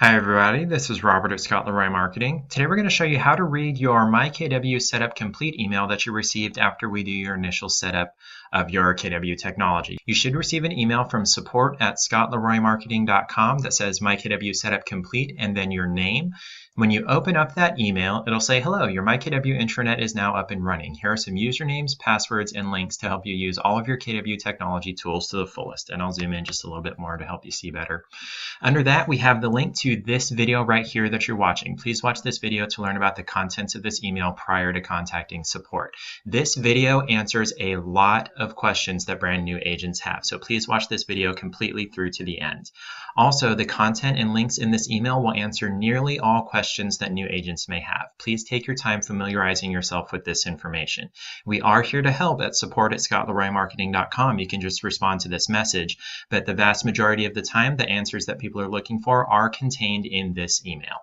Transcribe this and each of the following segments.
Hi everybody, this is Robert at Scott Leroy Marketing. Today we're going to show you how to read your MyKW Setup Complete email that you received after we do your initial setup of your KW technology. You should receive an email from support@scottleroymarketing.com that says MyKW Setup Complete and then your name. When you open up that email, it'll say, hello, your MyKW intranet is now up and running. Here are some usernames, passwords, and links to help you use all of your KW technology tools to the fullest. And I'll zoom in just a little bit more to help you see better. Under that, we have the link to this video right here that you're watching. Please watch this video to learn about the contents of this email prior to contacting support. This video answers a lot of questions that brand new agents have. So please watch this video completely through to the end. Also, the content and links in this email will answer nearly all questions that new agents may have. Please take your time familiarizing yourself with this information. We are here to help at support@scottleroymarketing.com. You can just respond to this message, but the vast majority of the time, the answers that people are looking for are contained in this email.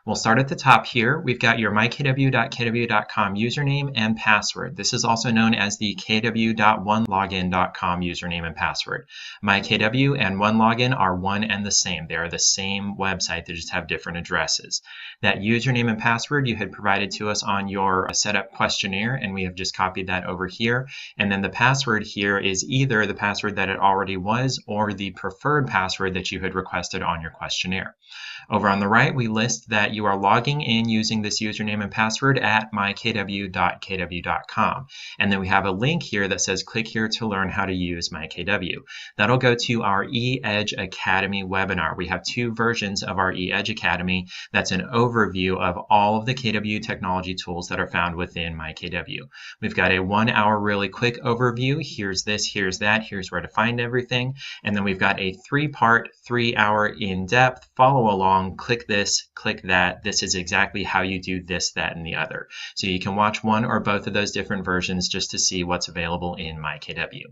We'll start at the top here. We've got your mykw.kw.com username and password. This is also known as the kw.onelogin.com username and password. MyKW and OneLogin are one and the same. They are the same website. They just have different addresses. That username and password you had provided to us on your setup questionnaire, and we have just copied that over here. And then the password here is either the password that it already was or the preferred password that you had requested on your questionnaire. Over on the right, we list that you are logging in using this username and password at mykw.kw.com. And then we have a link here that says click here to learn how to use MyKW. That'll go to our eEdge Academy webinar. We have two versions of our eEdge Academy. That's an overview of all of the KW technology tools that are found within MyKW. We've got a 1 hour really quick overview. Here's this, here's that, here's where to find everything. And then we've got a 3-part, 3-hour in-depth follow along. Click this, click that. This is exactly how you do this, that, and the other. So you can watch one or both of those different versions just to see what's available in MyKW.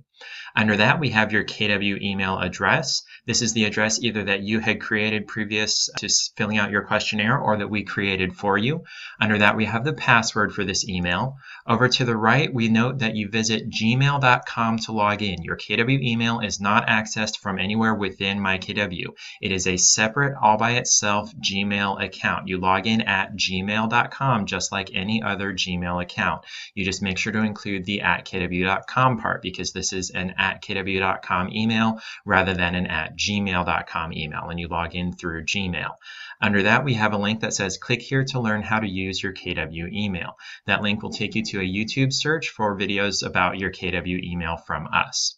Under that, we have your KW email address. This is the address either that you had created previous to filling out your questionnaire or that we created for you. Under that, we have the password for this email. Over to the right, we note that you visit gmail.com to log in. Your KW email is not accessed from anywhere within MyKW. It is a separate, all by itself Gmail account. You log in at gmail.com just like any other Gmail account. You just make sure to include the @kw.com part because this is an @kw.com email rather than an @gmail.com email, and you log in through Gmail. Under that, we have a link that says click here to learn how to use your KW email. That link will take you to a YouTube search for videos about your KW email from us.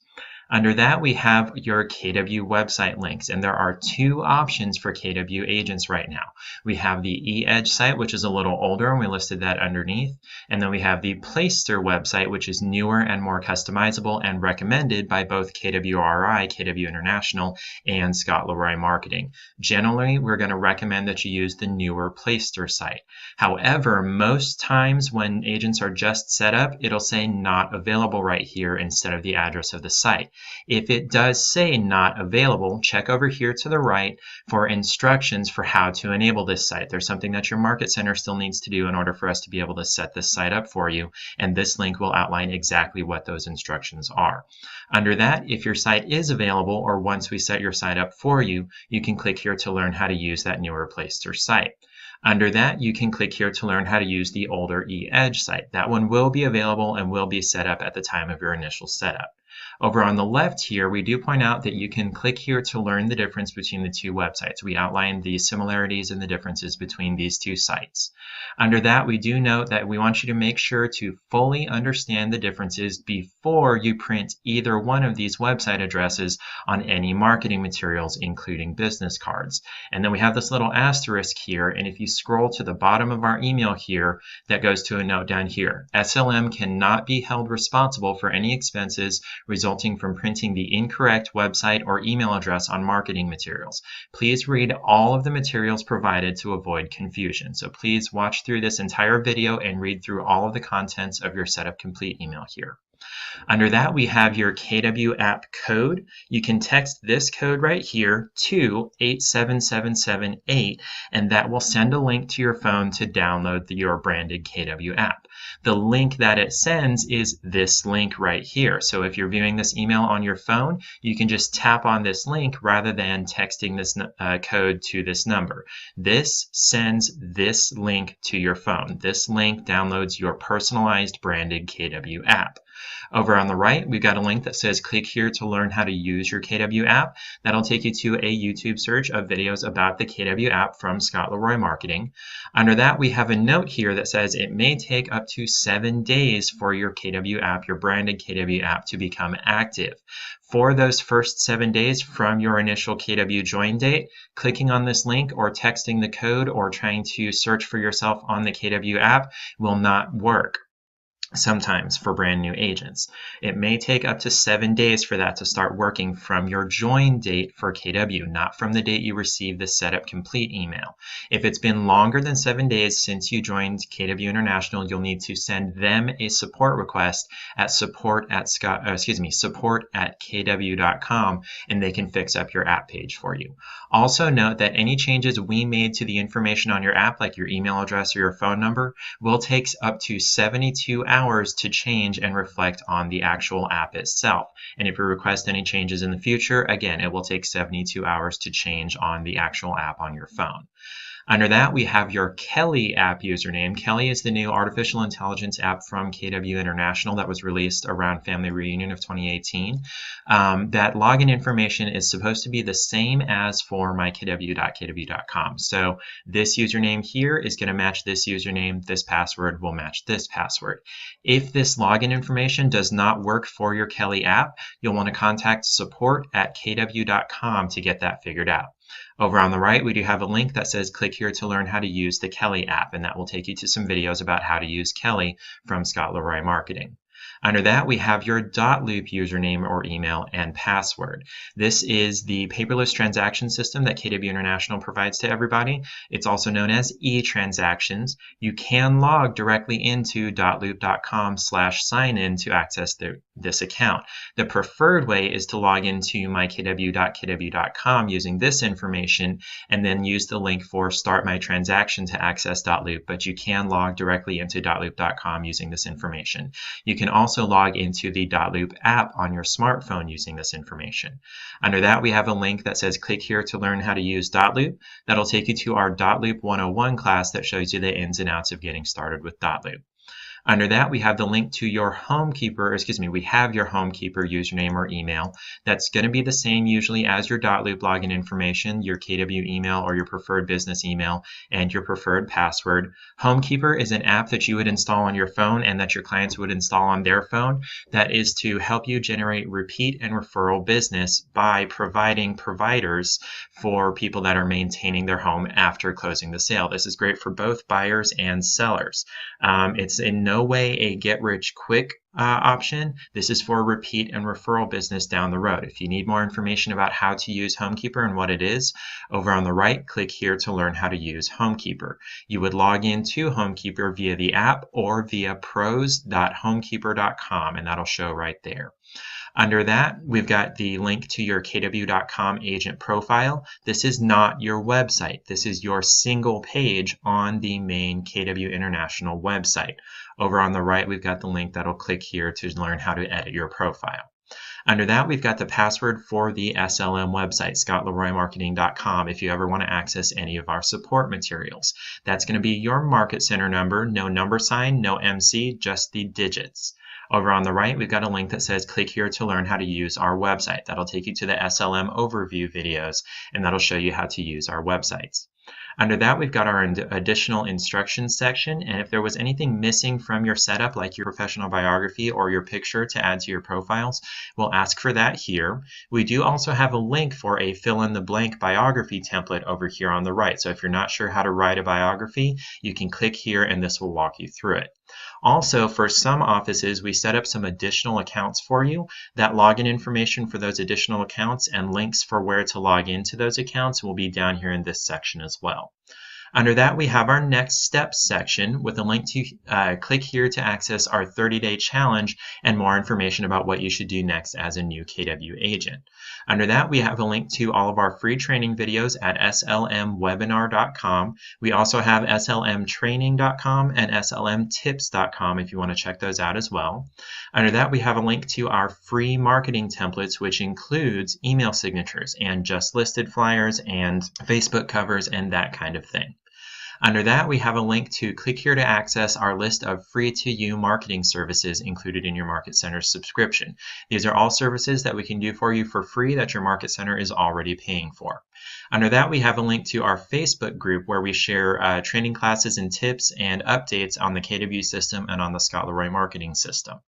Under that, we have your KW website links, and there are two options for KW agents right now. We have the eEdge site, which is a little older, and we listed that underneath. And then we have the Playster website, which is newer and more customizable and recommended by both KWRI, KW International, and Scott Leroy Marketing. Generally, we're going to recommend that you use the newer Playster site. However, most times when agents are just set up, it'll say not available right here instead of the address of the site. If it does say not available, check over here to the right for instructions for how to enable this site. There's something that your market center still needs to do in order for us to be able to set this site up for you, and this link will outline exactly what those instructions are. Under that, if your site is available or once we set your site up for you, you can click here to learn how to use that newer Playster site. Under that, you can click here to learn how to use the older eEdge site. That one will be available and will be set up at the time of your initial setup. Over on the left here, we do point out that you can click here to learn the difference between the two websites. We outline the similarities and the differences between these two sites. Under that, we do note that we want you to make sure to fully understand the differences before you print either one of these website addresses on any marketing materials, including business cards. And then we have this little asterisk here, and if you scroll to the bottom of our email here, that goes to a note down here. SLM cannot be held responsible for any expenses resulting from printing the incorrect website or email address on marketing materials. Please read all of the materials provided to avoid confusion. So please watch through this entire video and read through all of the contents of your Setup Complete email here. Under that, we have your KW app code. You can text this code right here to 87778, and that will send a link to your phone to download your branded KW app. The link that it sends is this link right here. So if you're viewing this email on your phone, you can just tap on this link rather than texting this code to this number. This sends this link to your phone. This link downloads your personalized branded KW app. Over on the right, we've got a link that says click here to learn how to use your KW app. That'll take you to a YouTube search of videos about the KW app from Scott Leroy Marketing. Under that, we have a note here that says it may take up to 7 days for your KW app, your branded KW app, to become active. For those first 7 days from your initial KW join date, clicking on this link or texting the code or trying to search for yourself on the KW app will not work. Sometimes for brand new agents. It may take up to 7 days for that to start working from your join date for KW, not from the date you receive the setup complete email. If it's been longer than 7 days since you joined KW International, you'll need to send them a support request at support@kw.com, and they can fix up your app page for you. Also note that any changes we made to the information on your app, like your email address or your phone number, will take up to 72 hours to change and reflect on the actual app itself. And if you request any changes in the future, again, it will take 72 hours to change on the actual app on your phone. Under that, we have your Kelly app username. Kelly is the new artificial intelligence app from KW International that was released around Family Reunion of 2018. That login information is supposed to be the same as for MyKW.kw.com. So this username here is going to match this username. This password will match this password. If this login information does not work for your Kelly app, you'll want to contact support@kw.com to get that figured out. Over on the right, we do have a link that says click here to learn how to use the Kelly app, and that will take you to some videos about how to use Kelly from Scott Leroy Marketing. Under that, we have your .loop username or email and password. This is the paperless transaction system that KW International provides to everybody. It's also known as e-transactions. You can log directly into .loop.com/sign-in to access this account. The preferred way is to log into MyKW.kw.com using this information and then use the link for Start My Transaction to access .loop, but you can log directly into .loop.com using this information. You can also log into the .loop app on your smartphone using this information. Under that, we have a link that says click here to learn how to use .loop. That'll take you to our .loop 101 class that shows you the ins and outs of getting started with .loop. Under that, we have the link to your we have your HomeKeeper username or email. That's going to be the same usually as your .loop login information, your KW email or your preferred business email, and your preferred password. HomeKeeper is an app that you would install on your phone and that your clients would install on their phone. That is to help you generate repeat and referral business by providing providers for people that are maintaining their home after closing the sale. This is great for both buyers and sellers. It's in no way a get-rich-quick option. This is for repeat and referral business down the road. If you need more information about how to use HomeKeeper and what it is, over on the right, click here to learn how to use HomeKeeper. You would log into HomeKeeper via the app or via pros.homekeeper.com, and that'll show right there. Under that, we've got the link to your KW.com agent profile. This is not your website. This is your single page on the main KW International website. Over on the right, we've got the link that'll click here to learn how to edit your profile. Under that, we've got the password for the SLM website, scottleroymarketing.com, if you ever want to access any of our support materials. That's going to be your market center number, no number sign, no MC, just the digits. Over on the right, we've got a link that says click here to learn how to use our website. That'll take you to the SLM overview videos, and that'll show you how to use our websites. Under that, we've got our additional instructions section, and if there was anything missing from your setup, like your professional biography or your picture to add to your profiles, we'll ask for that here. We do also have a link for a fill-in-the-blank biography template over here on the right. So if you're not sure how to write a biography, you can click here and this will walk you through it. Also, for some offices, we set up some additional accounts for you. That login information for those additional accounts and links for where to log into those accounts will be down here in this section as well. Under that, we have our next steps section with a link to click here to access our 30-day challenge and more information about what you should do next as a new KW agent. Under that, we have a link to all of our free training videos at slmwebinar.com. We also have slmtraining.com and slmtips.com if you want to check those out as well. Under that, we have a link to our free marketing templates, which includes email signatures and just listed flyers and Facebook covers and that kind of thing. Under that, we have a link to click here to access our list of free-to-you marketing services included in your Market Center subscription. These are all services that we can do for you for free that your Market Center is already paying for. Under that, we have a link to our Facebook group where we share training classes and tips and updates on the KW system and on the Scott Leroy marketing system.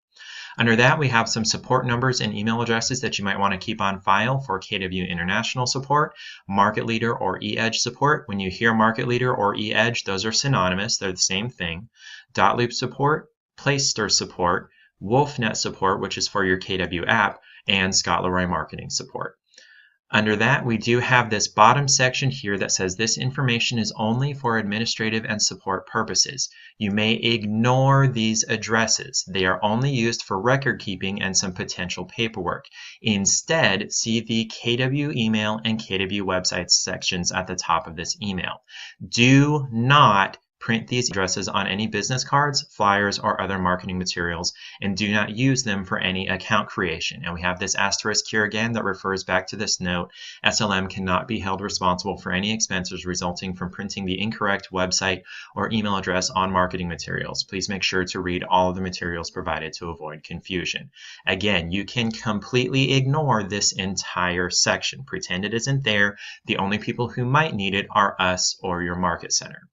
Under that, we have some support numbers and email addresses that you might want to keep on file for KW International support, Market Leader or eEdge support. When you hear Market Leader or eEdge, those are synonymous. They're the same thing. Dotloop support, PlaceStir support, WolfNet support, which is for your KW app, and Scott Leroy marketing support. Under that, we do have this bottom section here that says this information is only for administrative and support purposes. You may ignore these addresses. They are only used for record keeping and some potential paperwork. Instead, see the KW email and KW website sections at the top of this email. Do not print these addresses on any business cards, flyers, or other marketing materials, and do not use them for any account creation. And we have this asterisk here again that refers back to this note. SLM cannot be held responsible for any expenses resulting from printing the incorrect website or email address on marketing materials. Please make sure to read all of the materials provided to avoid confusion. Again, you can completely ignore this entire section. Pretend it isn't there. The only people who might need it are us or your Market Center.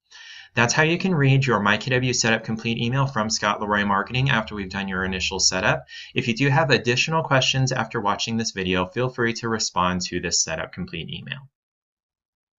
That's how you can read your MyKW Setup Complete email from Scott Leroy Marketing after we've done your initial setup. If you do have additional questions after watching this video, feel free to respond to this Setup Complete email.